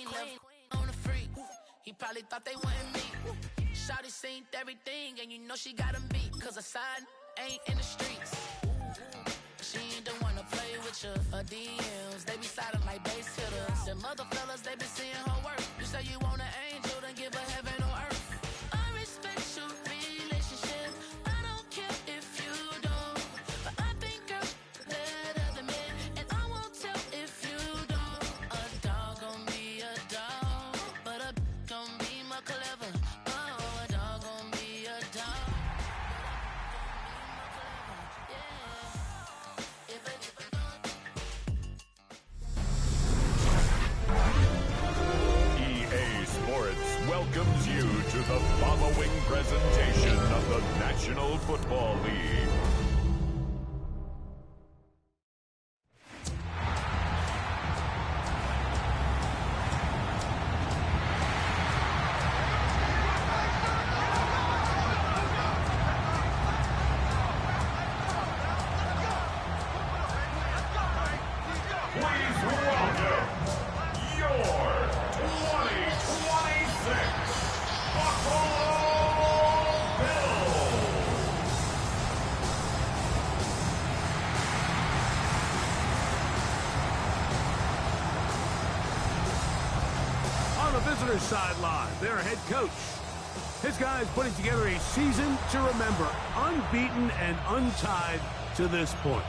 queen on the freak. He probably thought they wouldn't meet. Shawty seen everything, and you know she got him beat. Cause a side ain't in the streets. She ain't the one to play with you. Her DMs, they be sliding like base hitters. Them other fellas, they be seeing her work. You say you want an angel, then give her heaven on earth. I respect your relationship. I don't care if you don't. But I think I'm better than men. And I won't tell if you don't. A dog gon' be a dog. But a gon' be more clever. Oh, a dog gon' be a dog. Sports welcomes you to the following presentation of the National Football League. Please welcome your 2026 Buffalo Bills. On the visitor's sideline, their head coach. His guys putting together a season to remember, unbeaten and untied to this point.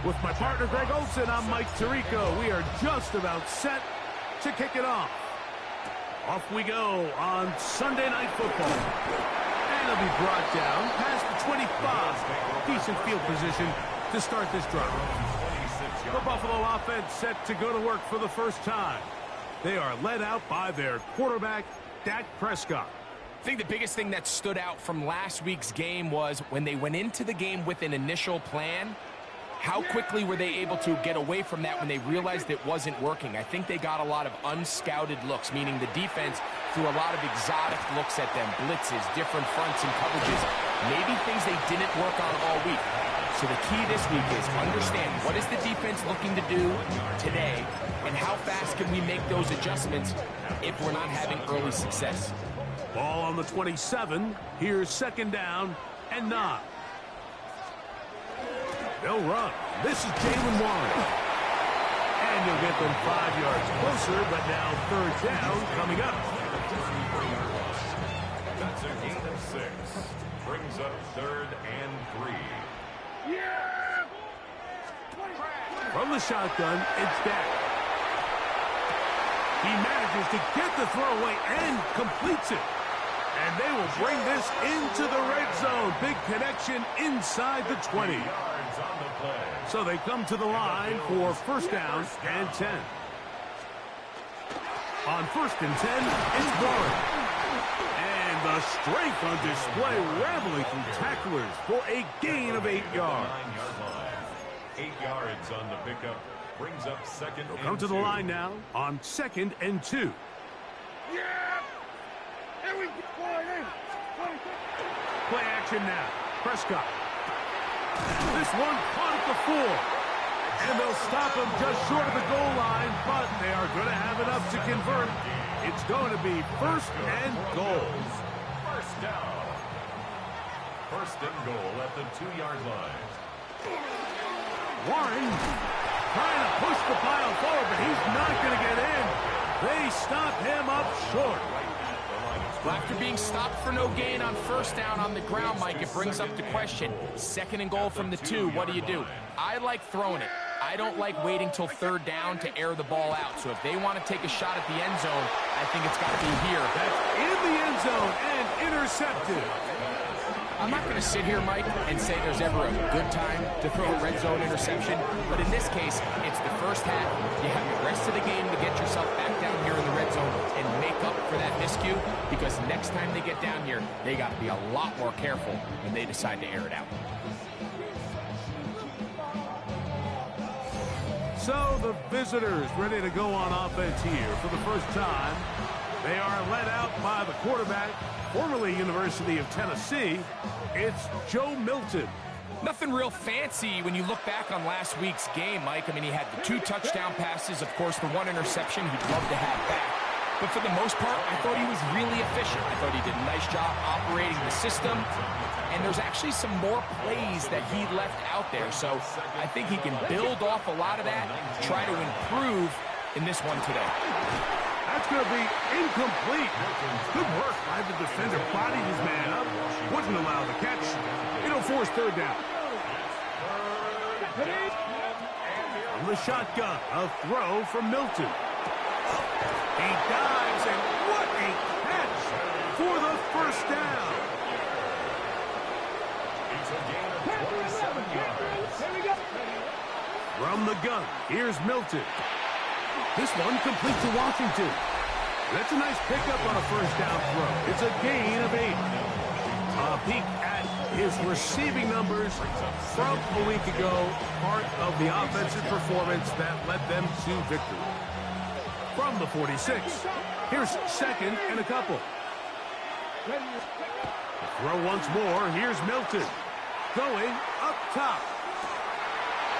With my partner, Greg Olson, I'm Mike Tirico. We are just about set to kick it off. Off we go on Sunday Night Football. And it'll be brought down past the 25. Decent field position to start this drive. The Buffalo offense set to go to work for the first time. They are led out by their quarterback, Dak Prescott. I think the biggest thing that stood out from last week's game was when they went into the game with an initial plan, how quickly were they able to get away from that when they realized it wasn't working? I think they got a lot of unscouted looks, meaning the defense threw a lot of exotic looks at them, blitzes, different fronts and coverages, maybe things they didn't work on all week. So the key this week is understand what is the defense looking to do today and how fast can we make those adjustments if we're not having early success. Ball on the 27. Here's second down and 9. They'll run. This is Jalen Warren. And you'll get them 5 yards closer, but now third down coming up. That's a gain of 6. Brings up 3rd and 3. From the shotgun, it's Dak. He manages to get the throwaway and completes it. And they will bring this into the red zone. Big connection inside the 20. So they come to the line for first down and 10. On first and 10, it's Warren. And the strength on display, rambling through tacklers for a gain of 8 yards. 8 yards on the pickup. Brings up second and 2. Come to the line now on second and 2. Play action now. Prescott. This one caught at the 4. And they'll stop him just short of the goal line, but they are going to have enough to convert. It's going to be first and goal. First down. First and goal at the 2-yard line. Warren trying to push the pile forward, but he's not going to get in. They stop him up short. After being stopped for no gain on first down on the ground, Mike, it brings up the question. Second and goal from the 2, what do? I like throwing it. I don't like waiting till third down to air the ball out. So if they want to take a shot at the end zone, I think it's got to be here. That's in the end zone and intercepted. I'm not going to sit here, Mike, and say there's ever a good time to throw a red zone interception. But in this case, it's the first half. You have the rest of the game to get yourself back down here in the red zone and make up for that miscue. Because next time they get down here, they got to be a lot more careful when they decide to air it out. So the visitors ready to go on offense here for the first time. They are led out by the quarterback, formerly University of Tennessee. It's Joe Milton. Nothing real fancy when you look back on last week's game, Mike. I mean, he had the 2 touchdown passes, of course, the 1 interception he'd love to have back. But for the most part, I thought he was really efficient. I thought he did a nice job operating the system. And there's actually some more plays that he left out there. So I think he can build off a lot of that, try to improve in this one today. That's going to be incomplete. Good work by the defender. Bodied his man up. Wouldn't allow the catch. It'll force third down. From the shotgun, a throw from Milton. He dives, and what a catch for the first down. From the gun, here's Milton. This one complete to Washington. That's a nice pickup on a first down throw. It's a gain of 8. A peek at his receiving numbers from a week ago, part of the offensive performance that led them to victory. From the 46, here's second and a couple. Throw once more, here's Milton. Going up top.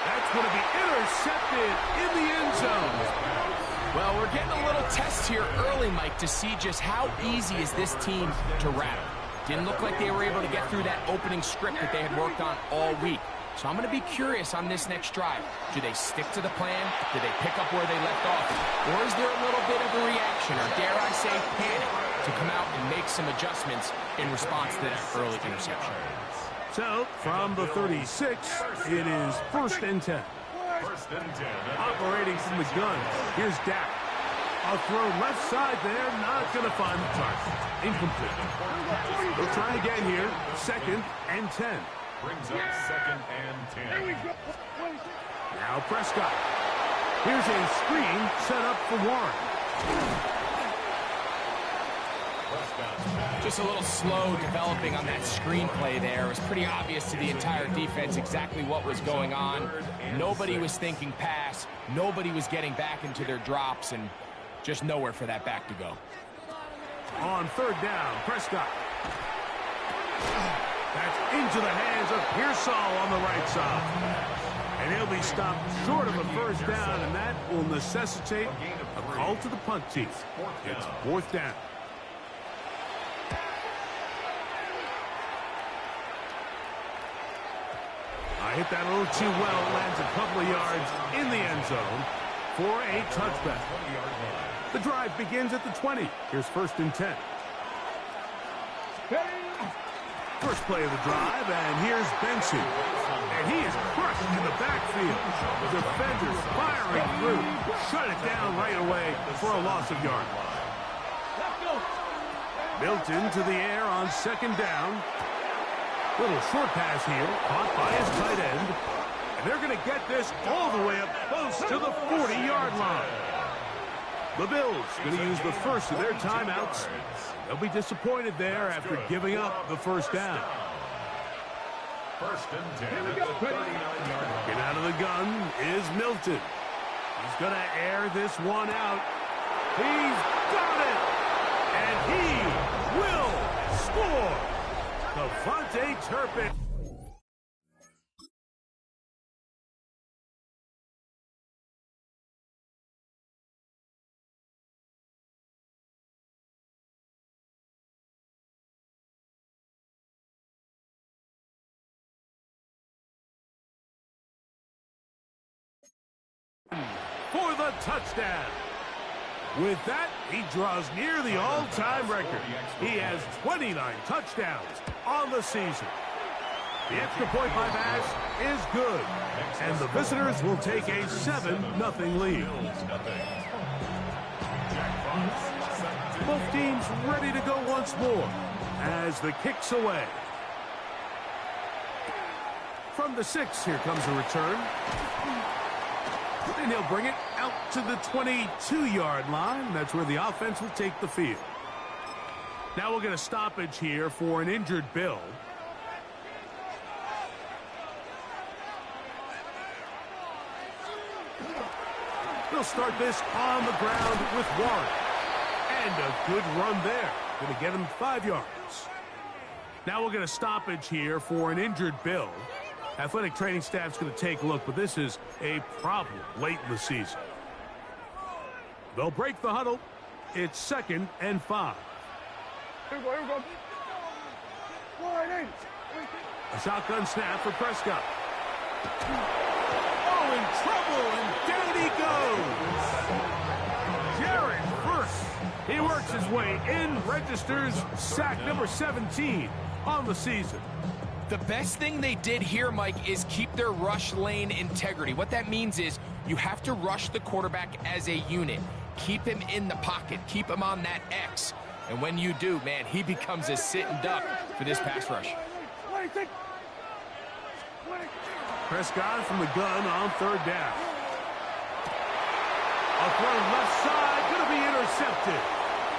That's going to be intercepted in the end zone. Well, we're getting a little test here early, Mike, to see just how easy is this team to rattle. Didn't look like they were able to get through that opening script that they had worked on all week. So I'm going to be curious on this next drive. Do they stick to the plan? Do they pick up where they left off? Or is there a little bit of a reaction, or dare I say panic, to come out and make some adjustments in response to that early interception? So, from the 36, it is first and 10. Operating from the gun, here's Dak. A throw left side there, not going to find the target. Incomplete. We'll try again here, second and 10. Brings up second and 10. Now Prescott. Here's a screen set up for Warren. Just a little slow developing on that screenplay there. It was pretty obvious to the entire defense exactly what was going on. Nobody was thinking pass. Nobody was getting back into their drops, and just nowhere for that back to go. On third down, Prescott. That's into the hands of Pearsall on the right side. And he'll be stopped short of a first down, and that will necessitate a call to the punt team. It's fourth down. I hit that a little too well. Lands a couple of yards in the end zone for a touchback. The drive begins at the 20. Here's first and 10. First play of the drive, and here's Benson. And he is crushed in the backfield. The defenders firing through. Shut it down right away for a loss of yard. Milton to the air on second down. Little short pass here, caught by his tight end. And they're going to get this all the way up close to the 40-yard line. The Bills going to use the first of their timeouts. They'll be disappointed there after giving up the first down. First and 10 at the 39-yard line. Get out of the gun is Milton. He's going to air this one out. He's got it! And he will score! Devontae Turpin. For the touchdown. With that, he draws near the all-time record. He has 29 touchdowns on the season. The extra point by Bass is good, and the visitors will take a 7-0 lead. Both teams ready to go once more as the kick's away. From the 6, here comes a return. And he'll bring it out to the 22-yard line. That's where the offense will take the field. Now we'll get a stoppage here for an injured Bill. They'll start this on the ground with Warren. And a good run there. Going to get him 5 yards. Now we'll get a stoppage here for an injured Bill. Athletic training staff's going to take a look, but this is a problem late in the season. They'll break the huddle. It's 2nd and 5. Here we go. A shotgun snap for Prescott. Oh, in trouble, and down he goes. Jared first. He works his way in, registers sack number 17 on the season. The best thing they did here, Mike, is keep their rush lane integrity. What that means is you have to rush the quarterback as a unit. Keep him in the pocket. Keep him on that X. And when you do, man, he becomes a sitting duck for this pass rush. Prescott from the gun on 3rd down. A throw left side, going to be intercepted.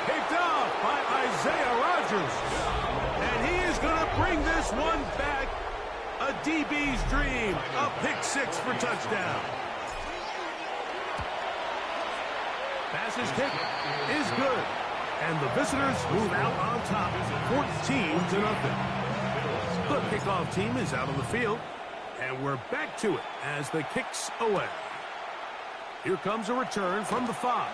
Picked off by Isaiah Rodgers. And he is going to bring this one back. A DB's dream. A pick 6 for touchdown. Pass's kick is good. And the visitors move out on top, 14-0. The kickoff team is out on the field. And we're back to it as the kick's away. Here comes a return from the 5.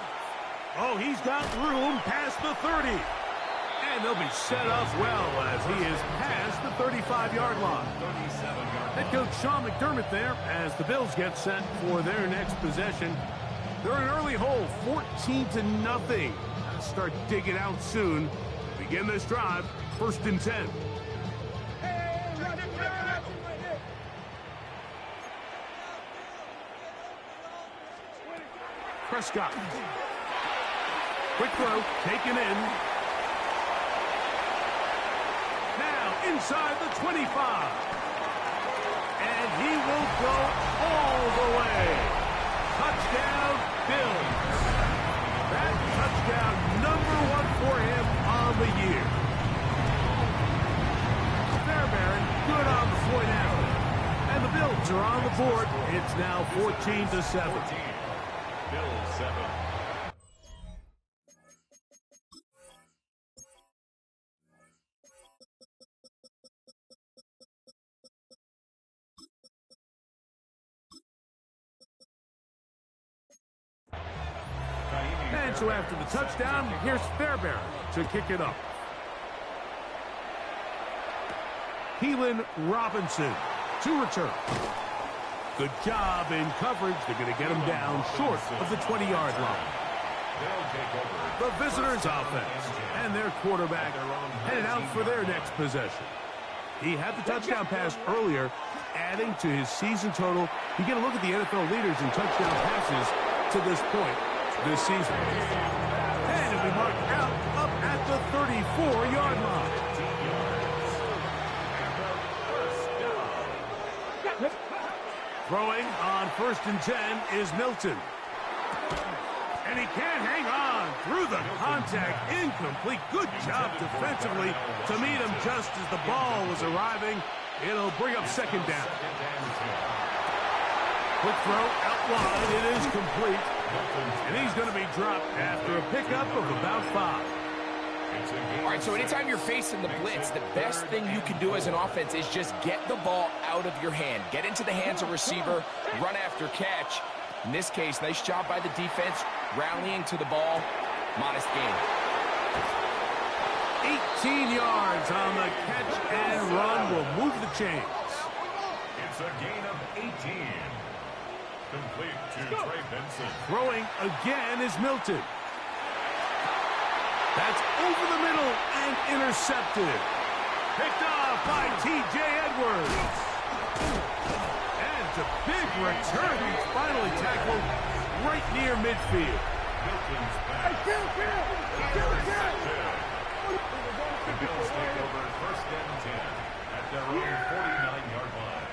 Oh, he's got room past the 30. And they'll be set up well as he is past the 35-yard line. Head coach Sean McDermott there as the Bills get set for their next possession. They're an early hole, 14-0. Start digging out soon. Begin this drive, 1st and 10. Prescott. Quick throw, taken in. Now inside the 25. And he will go all the way. Touchdown, Bills. That touchdown, number 1 for him on the year. Fairbairn, good on the point after. And the Bills are on the board. It's now 14-7. Bills 7. And so after the touchdown, here's Fairbairn to kick it up. Keelan Robinson to return. Good job in coverage. They're going to get him down short of the 20-yard line. The visitors' offense and their quarterback headed out for their next possession. He had the touchdown pass earlier, adding to his season total. You get a look at the NFL leaders in touchdown passes to this point this season. And it'll be marked out up at the 34-yard line. Throwing on 1st and 10 is Milton. And he can't hang on through the contact. Incomplete. Good job defensively to meet him just as the ball was arriving. It'll bring up 2nd down. Quick throw out wide. It is complete. And he's going to be dropped after a pickup of about 5. All right, so anytime you're facing the blitz, the best thing you can do as an offense is just get the ball out of your hand. Get into the hands of receiver, run after catch. In this case, nice job by the defense, rallying to the ball. Modest gain. 18 yards on the catch and run will move the chains. It's a gain of 18. Complete to Trey Benson. Throwing again is Milton. That's over the middle and intercepted. Picked off by T.J. Edwards. And it's a big return. He's finally tackled right near midfield. Milton's back. The Bills take over 1st and 10 at their own 49-yard line.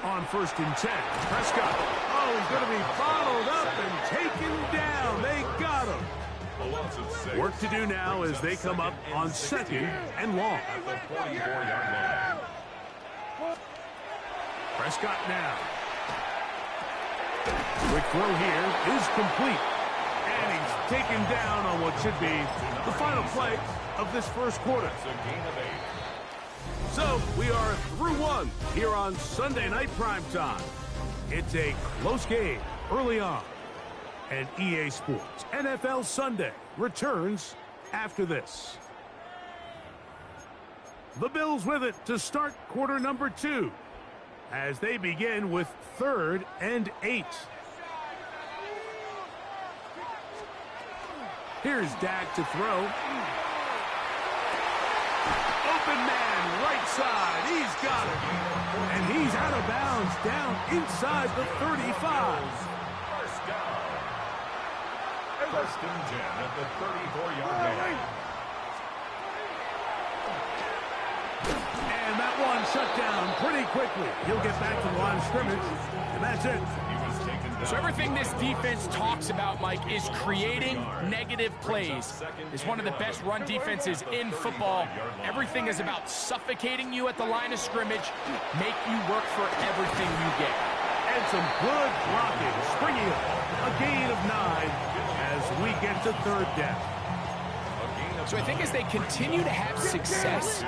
On 1st and 10, Prescott. Oh, he's going to be bottled up and taken down. They got him. Work to do now as they come up on 2nd and long. At the 44-yard line. Prescott now. Quick throw here is complete. And he's taken down on what should be the final play of this 1st quarter. It's a gain of 8. So, we are through one here on Sunday Night Primetime. It's a close game early on. And EA Sports NFL Sunday returns after this. The Bills with it to start quarter number 2 as they begin with 3rd and 8. Here's Dak to throw. Open man, right side. He's got it. And he's out of bounds down inside the 35. First down. First and 10 at the 34-yard line. And that one shut down pretty quickly. He'll get back to the line of scrimmage, and that's it. So everything this defense talks about, Mike, is creating negative plays. It's one of the best run defenses in football. Everything is about suffocating you at the line of scrimmage, make you work for everything you get. And some good blocking, springing up. A gain of 9 as we get to 3rd down. So I think as they continue to have success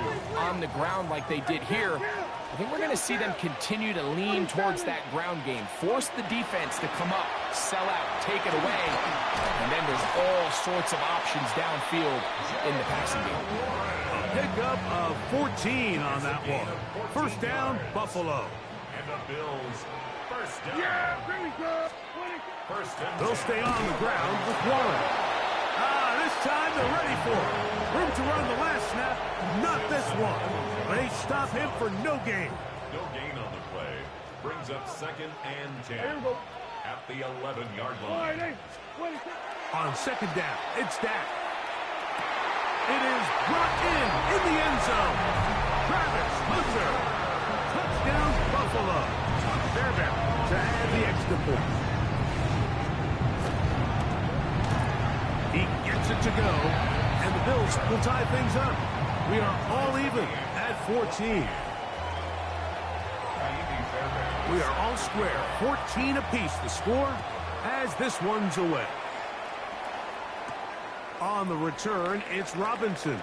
on the ground like they did here, I think we're going to see them continue to lean towards that ground game. Force the defense to come up, sell out, take it away. And then there's all sorts of options downfield in the passing game. A pickup of 14 on that one. First down, Buffalo. And the Bills, first down. First and They'll stay on the ground with Warren. This time they're ready for it. Room to run the last snap, not this one. They stop him for no gain. no gain on the play. Brings up 2nd and 10 at the 11-yard line. On 2nd down, it's Dak. It is brought in the end zone. Travis Hunter. Touchdown, Buffalo. Fairbairn to add the extra point. He gets it to go, and the Bills will tie things up. We are all even at 14. We are all square, 14 apiece the score as this one's away. On the return, it's Robinson.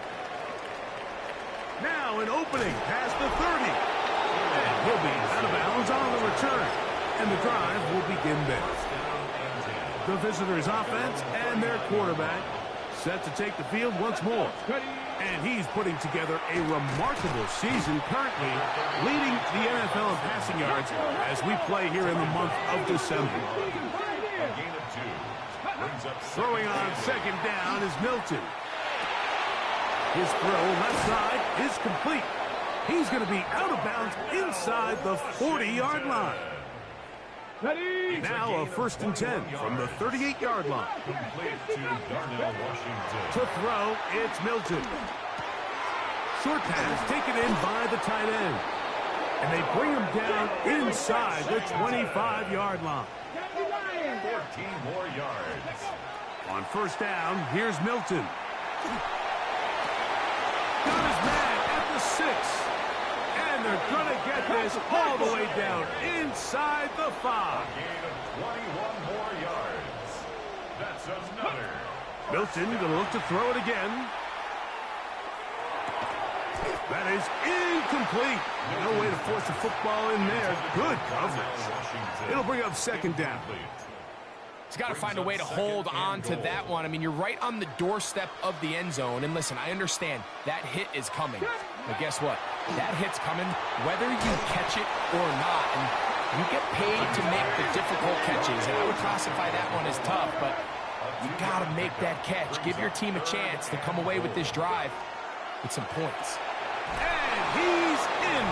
Now an opening past the 30. And he'll be out of bounds on the return. And the drive will begin there. The visitors' offense and their quarterback set to take the field once more. And he's putting together a remarkable season, currently leading the NFL in passing yards as we play here in the month of December. Throwing on 2nd down is Milton. His throw left side is complete. He's going to be out of bounds inside the 40-yard line. Now a 1st and 10 from the 38-yard line. To throw, it's Milton. Short pass taken in by the tight end. And they bring him down inside the 25-yard line. 14 more yards. On 1st down, here's Milton. Got his man at the 6. And they're going to get this all the way down inside the 5. Gain of 21 more yards. That's another. Milton going to look to throw it again. That is incomplete. No way to force the football in there. Good coverage. It'll bring up 2nd down. He's got to find a way to hold on to that one. I mean, you're right on the doorstep of the end zone. And listen, I understand that hit is coming. But guess what? That hit's coming whether you catch it or not. And you get paid to make the difficult catches. And I would classify that one as tough, but you got to make that catch. Give your team a chance to come away with this drive with some points. And he's in.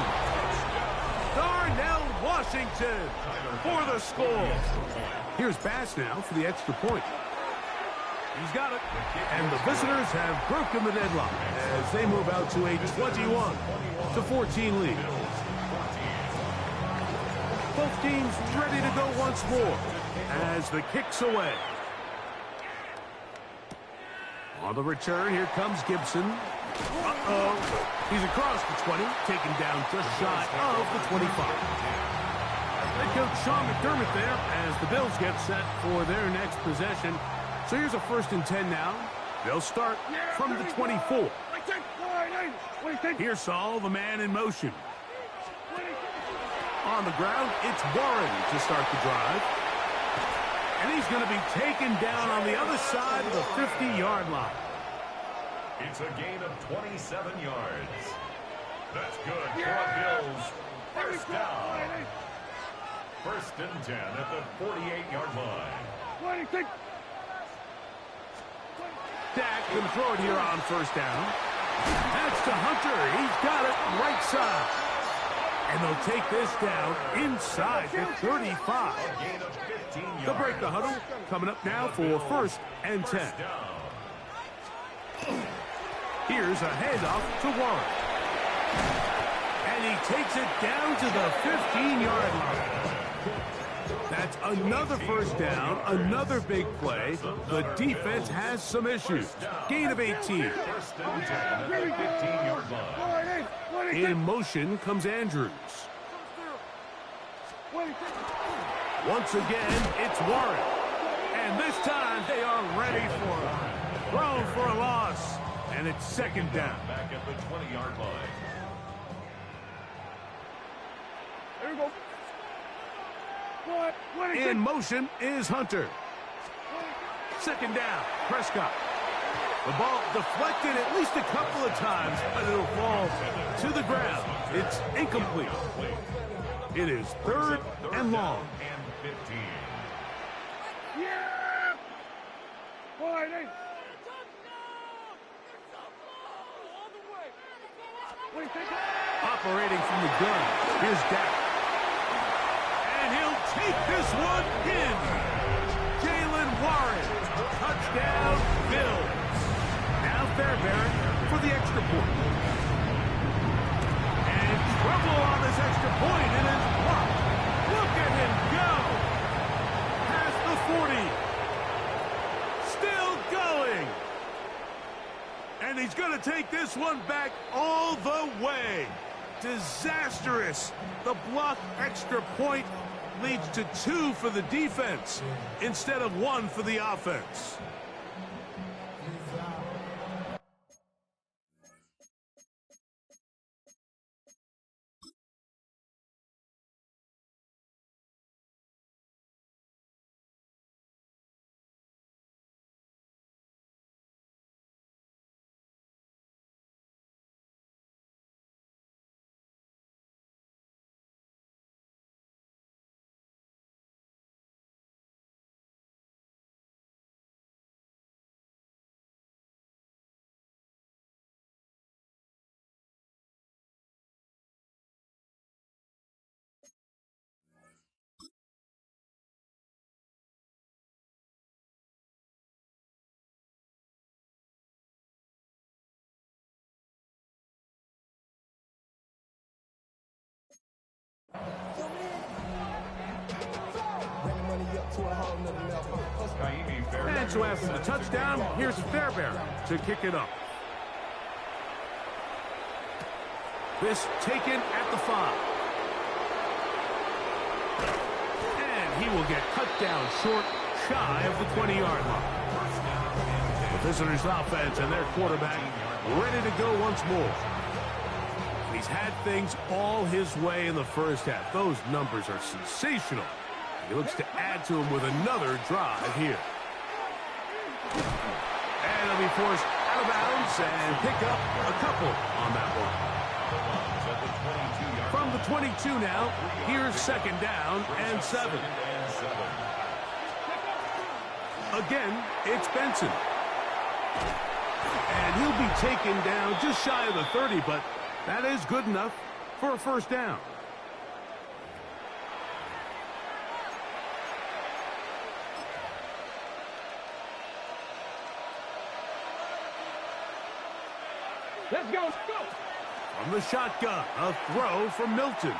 Darnell Washington for the score. Here's Bass now for the extra point. He's got it. And the visitors have broken the deadlock as they move out to a 21-14 lead. Both teams ready to go once more as the kick's away. On the return, here comes Gibson. He's across the 20, taken down just shy of the 25. Head coach Sean McDermott there as the Bills get set for their next possession. So here's a 1st and 10 now. They'll start from the 24. Here's Saul, the man in motion. On the ground, it's Warren to start the drive. And he's going to be taken down on the other side of the 50-yard line. It's a gain of 27 yards. That's good for the Bills. First down. First and 10 at the 48-yard line. Dak can throw it here on first down. That's to Hunter. He's got it right side. And they'll take this down inside the 35. They'll break the huddle. Coming up now for first and 10. Here's a handoff to Warren. And he takes it down to the 15-yard line. That's another first down, another big play. The defense has some issues. Gain of 18. In motion comes Andrews. Once again, it's Warren. And this time they are ready for it. Thrown for a loss. And it's second down. Back at the 20-yard line. There we go. In motion is Hunter. Second down, Prescott. The ball deflected at least a couple of times, but it'll fall to the ground. It's incomplete. It is third and long. And 15. Yeah! Boy, Operating from the gun, here's Dak. And he'll take this one in. Jalen Warren, touchdown, Bills. Now Fairbairn for the extra point. And trouble on this extra point, and it's blocked. Look at him go. Past the 40. Still going. And he's going to take this one back all the way. Disastrous. The blocked extra point leads to 2 for the defense instead of 1 for the offense. And so after the touchdown, here's Fairbairn to kick it up. This taken at the 5. And he will get cut down short, shy of the 20-yard line. The visitors' offense and their quarterback ready to go once more. He's had things all his way in the first half. Those numbers are sensational. He looks to add to them with another drive here. And he'll be forced out of bounds and pick up a couple on that one. From the 22 now, here's second down and 7. Again, it's Benson. And he'll be taken down just shy of the 30, but that is good enough for a first down. Let's go, let's go. From the shotgun, a throw from Milton.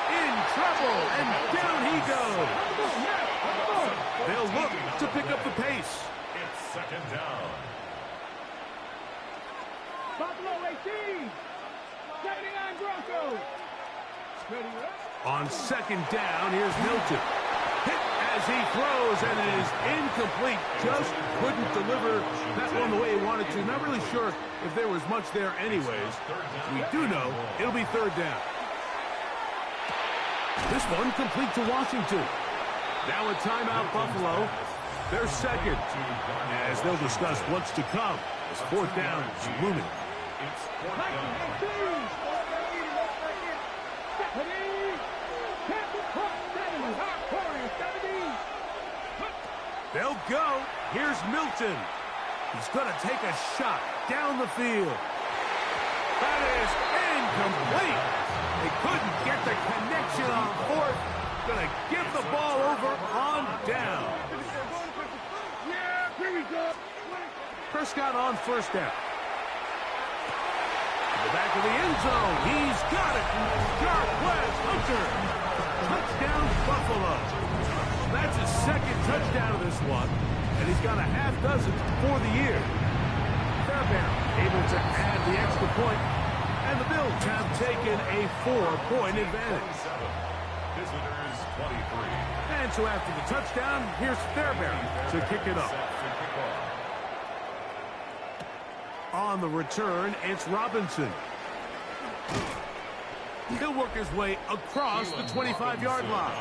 In trouble, and down he goes. They'll look to pick up the pace. It's second down. Buffalo 18. 79 Broncos. On second down, here's Milton. Hit as he throws, and it is incomplete. Just couldn't deliver that one the way he wanted to. Not really sure if there was much there anyways. We do know it'll be third down. This one complete to Washington. Now a timeout, Buffalo. They're second, as they'll discuss what's to come as fourth down is looming. They'll go. Here's Milton. He's going to take a shot down the field. That is incomplete. They couldn't get the connection on fourth. Going to give the ball over on down. Prescott on first down. In the back of the end zone. He's got it. Sharp West Hunter. Touchdown Buffalo. That's his second touchdown of this one, and he's got a half dozen for the year. Fairbairn able to add the extra point, and the Bills have taken a 4-point advantage. Visitors 23. And so after the touchdown, here's Fairbairn to kick it off. On the return, it's Robinson. He'll work his way across the 25-yard line.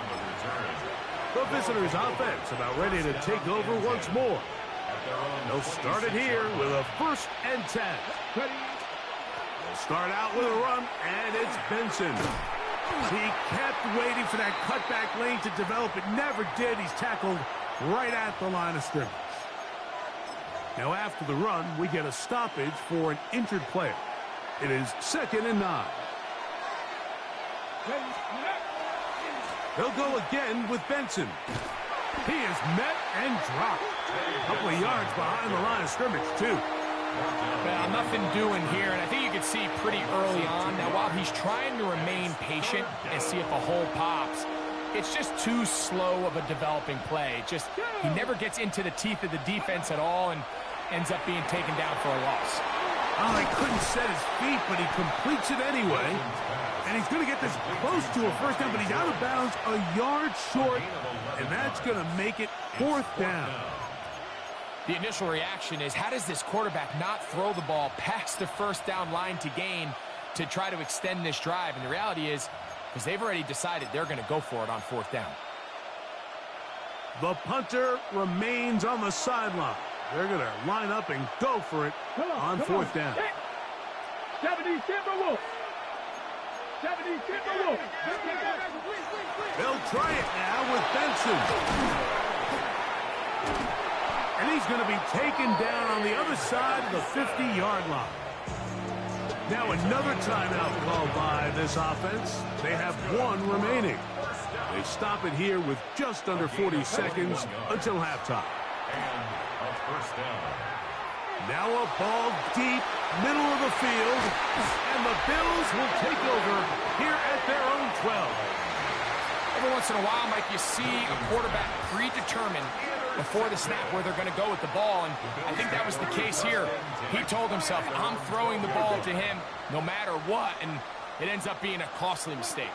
The visitors' offense about ready to take over once more. They'll start it here with a 1st and 10. They'll start out with a run, and it's Benson. He kept waiting for that cutback lane to develop. It never did. He's tackled right at the line of scrimmage. Now after the run, we get a stoppage for an injured player. It is 2nd and 9. They'll go again with Benson. He is met and dropped. A couple of yards behind the line of scrimmage, too. Well, nothing doing here, and I think you can see pretty early on. Now, while he's trying to remain patient and see if a hole pops, it's just too slow of a developing play. He never gets into the teeth of the defense at all and ends up being taken down for a loss. Oh, he couldn't set his feet, but he completes it anyway. And he's going to get this close to a first down, but he's out of bounds a yard short, and that's going to make it 4th down. The initial reaction is, how does this quarterback not throw the ball past the first down line to gain to try to extend this drive? And the reality is, because they've already decided they're going to go for it on 4th down. The punter remains on the sideline. They're going to line up and go for it on 4th down. 70 Timberwolves. 70 Timberwolves. They'll try it now with Benson. And he's going to be taken down on the other side of the 50-yard line. Now another timeout called by this offense. They have 1 remaining. They stop it here with just under 40 seconds until halftime. And a first down. Now a ball deep, middle of the field, and the Bills will take over here at their own 12. Every once in a while, Mike, you see a quarterback predetermined before the snap where they're going to go with the ball, and I think that was the case here. He told himself, I'm throwing the ball to him no matter what, and it ends up being a costly mistake.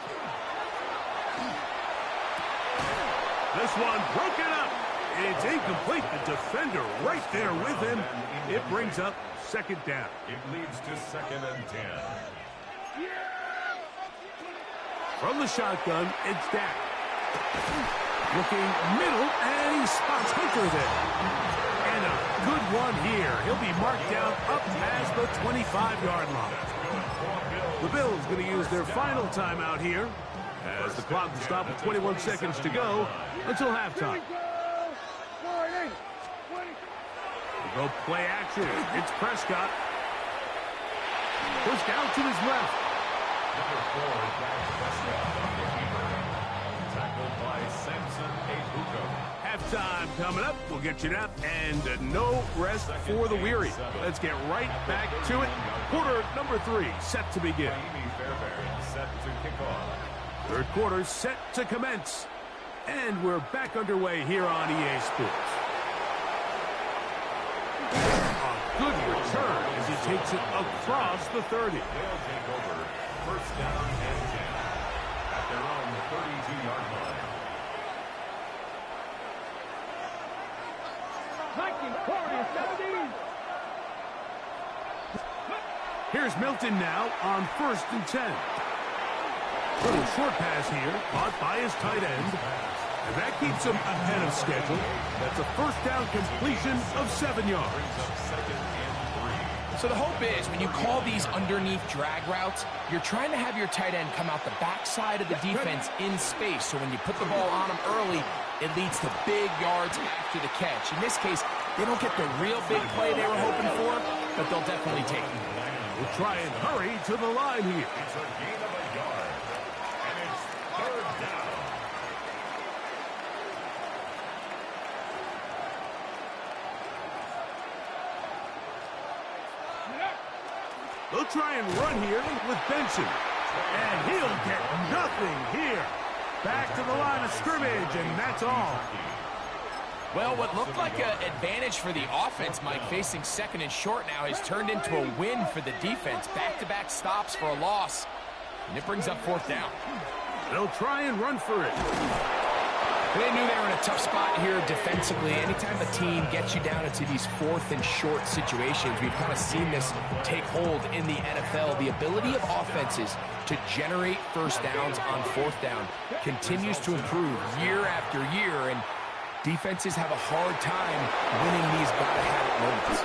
This one broken up. It's incomplete. The defender right there with him. It brings up 2nd down. It leads to 2nd and 10. From the shotgun, it's Dak. Looking middle, and he spots Hunter there. And a good one here. He'll be marked down up past the 25-yard line. The Bills going to use their final timeout here as the clock will stop with 21 seconds to go until halftime. Go play action. It's Prescott. Pushed out to his left. Number 4, Dak Prescott on the keeper. Tackled by Samson Abuko. Halftime coming up. We'll get you that. And no rest for the weary. Let's get right back to it. Quarter number 3 set to begin. Fairbairn set to kick off. Third quarter set to commence. And we're back underway here on EA Sports. A good return as he takes it across the 30. They'll take over 1st down and 10 at their own 32-yard line. Here's Milton now on 1st and 10. Little short pass here, caught by his tight end. And that keeps him ahead of schedule. That's a first down completion of 7 yards. So the hope is when you call these underneath drag routes, you're trying to have your tight end come out the backside of the defense in space. So when you put the ball on him early, it leads to big yards after the catch. In this case, they don't get the real big play they were hoping for, but they'll definitely take it. We'll try and hurry to the line here. It's a gain of a yard. And it's 3rd down. They'll try and run here with Benson. And he'll get nothing here. Back to the line of scrimmage, and that's all. Well, what looked like an advantage for the offense, Mike, facing 2nd and short now, has turned into a win for the defense. Back-to-back stops for a loss. And it brings up 4th down. They'll try and run for it. They knew they were in a tough spot here defensively. Anytime a team gets you down into these 4th and short situations, we've kind of seen this take hold in the NFL. The ability of offenses to generate first downs on 4th down continues to improve year after year, and defenses have a hard time winning these gotta-have-it moments.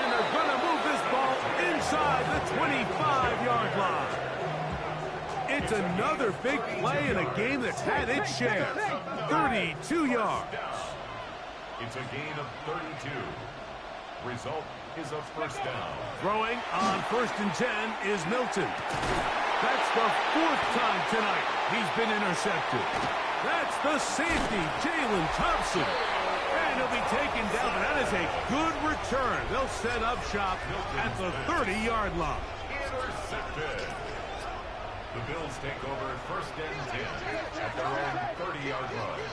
And they're going to move this ball inside the 25-yard line. It's another big play in a game that's had its share. 32 yards. It's a gain of 32. Result is a first down. Throwing on 1st and 10 is Milton. That's the 4th time tonight he's been intercepted. That's the safety, Jalen Thompson. And he'll be taken down, but that is a good return. They'll set up shop at the 30-yard line. Intercepted. The Bills take over 1st and 10 at their own 30-yard line.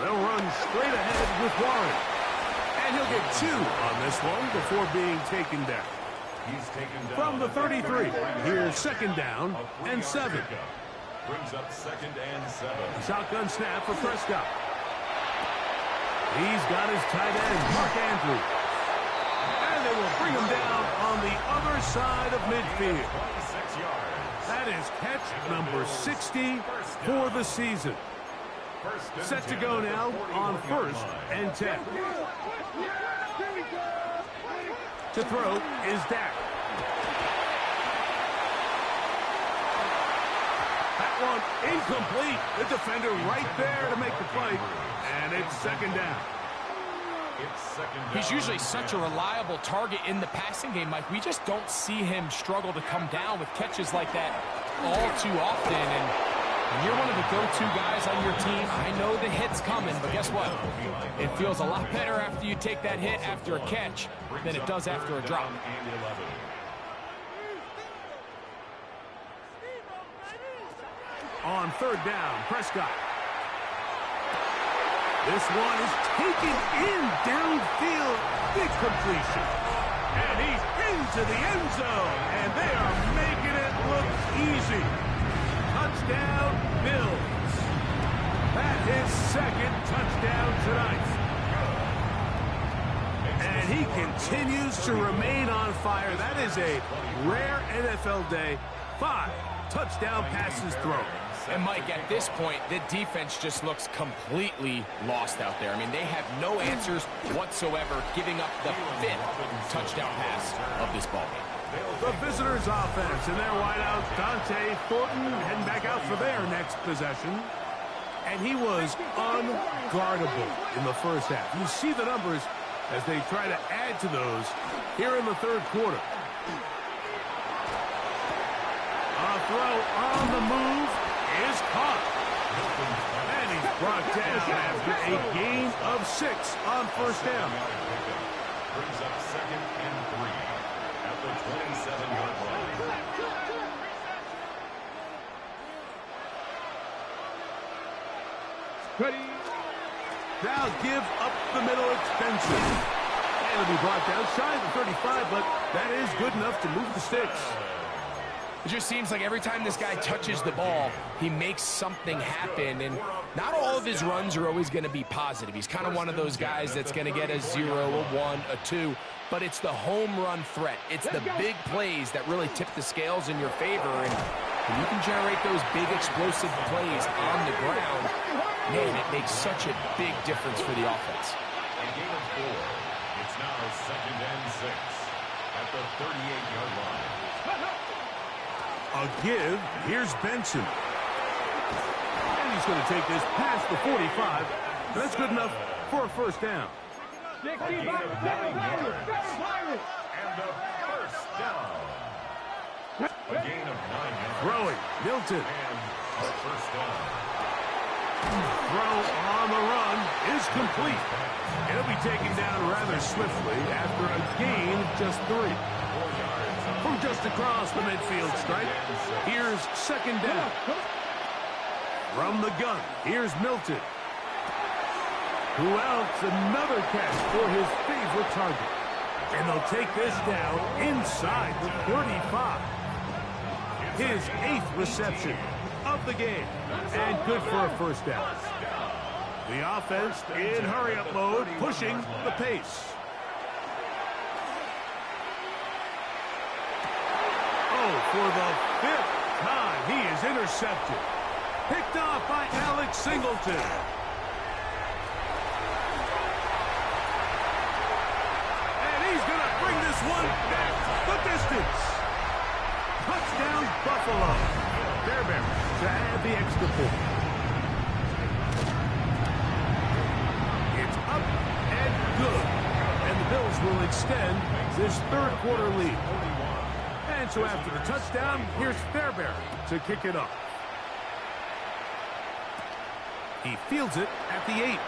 They'll run straight ahead with Warren. And he'll get 2 on this one before being taken down. He's taken down From the 33, here's 2nd down and 7. Brings up 2nd and 7. Shotgun snap for Prescott. He's got his tight end, Mark Andrews. And they will bring him down on the other side of midfield. 26 yards. That is catch number 60 for the season. Set to go now on 1st and 10. To throw is Dak. That one incomplete. The defender right there to make the play. And it's 2nd down. He's usually such a reliable target in the passing game, Mike. We just don't see him struggle to come down with catches like that all too often. And when you're one of the go-to guys on your team, I know the hit's coming, but guess what? It feels a lot better after you take that hit after a catch than it does after a drop. On 3rd down, Prescott. This one is taken in downfield. Big completion. And he's into the end zone. And they are making it look easy. Touchdown, Bills. That is 2nd touchdown tonight. And he continues to remain on fire. That is a rare NFL day. 5 touchdown passes thrown. And, Mike, at this point, the defense just looks completely lost out there. I mean, they have no answers whatsoever, giving up the 5th touchdown pass of this ballgame. The visitors' offense and their wideout, Dante Thornton, heading back out for their next possession. And he was unguardable in the first half. You see the numbers as they try to add to those here in the 3rd quarter. A throw on the move is caught. And he's brought down after a gain of 6 on 1st down. Brings up 2nd and 3 at the 27-yard line. Ready. Now give up the middle extension. And it'll be brought down shy of the 35, but that is good enough to move the sticks. It just seems like every time this guy touches the ball, he makes something happen, and not all of his runs are always going to be positive. He's kind of one of those guys that's going to get a 0, a 1, a 2, but it's the home run threat. It's the big plays that really tip the scales in your favor, and when you can generate those big explosive plays on the ground, man, it makes such a big difference for the offense. A game of 4. It's now 2nd and 6 at the 38-yard line. A give. Here's Benson. And he's going to take this past the 45. That's good enough for a first down. A gain of 9 yards. And a first down. A gain of 9 yards. Throwing. Milton. And a first down. Throw on the run is complete. It'll be taken down rather swiftly after a gain of just 3. 4 yards. From just across the midfield stripe, here's 2nd down. From the gun, here's Milton. Who else? Another catch for his favorite target. And they'll take this down inside the 35. His 8th reception of the game. And good for a first down. The offense in hurry-up mode, pushing the pace. For the 5th time, he is intercepted. Picked off by Alex Singleton. And he's going to bring this one back the distance. Touchdown, Buffalo. Fairbairn to add the extra point. It's up and good. And the Bills will extend this 3rd quarter lead. And so after the touchdown, here's Fairbairn to kick it off. He fields it at the 8.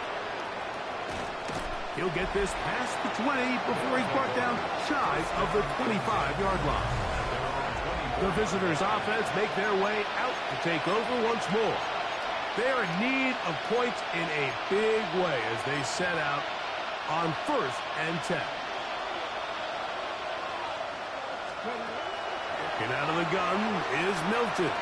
He'll get this past the 20 before he's brought down shy of the 25-yard line. The visitors' offense make their way out to take over once more. They're in need of points in a big way as they set out on 1st and 10. Get out of the gun is Milton.